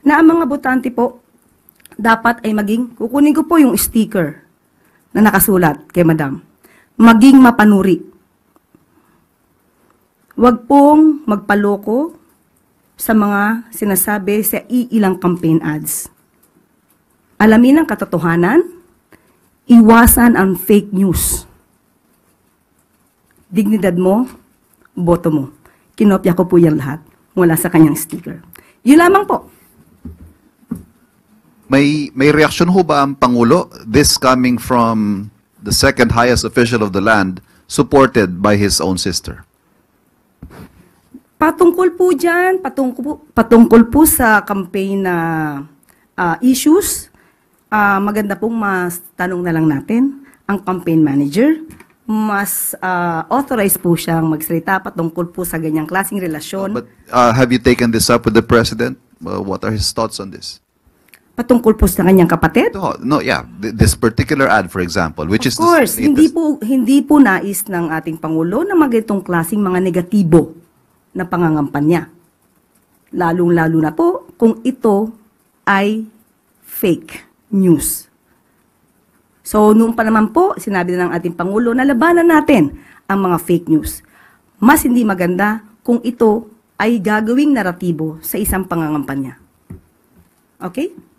na ang mga botante po dapat ay maging, kukunin ko po yung sticker na nakasulat kay Madam, maging mapanuri. Huwag pong magpaloko sa mga sinasabi sa iilang campaign ads. Alamin ang katotohanan, iwasan ang fake news. Dignidad mo, boto mo. Kinopya ko po yan lahat mula sa kanyang sticker. Yun lamang po. May reaksyon ho ba ang Pangulo? This coming from the second highest official of the land, supported by his own sister. Patungkol po dyan, patungkol po sa campaign na issues, maganda pong mas tanong na lang natin ang campaign manager. Mas authorized po siyang magsalita patungkol po sa ganyang klaseng relasyon. But have you taken this up with the President? What are his thoughts on this? Patungkol po sa kanyang kapatid? No, yeah. This particular ad, for example, which is Of course, the latest. hindi po nais ng ating Pangulo na magitong klaseng mga negatibo na pangangampanya. Lalong-lalo na po kung ito ay fake news. So, noon pa naman po, sinabi na ng ating Pangulo na labanan natin ang mga fake news. Mas hindi maganda kung ito ay gagawing naratibo sa isang pangangampanya. Okay?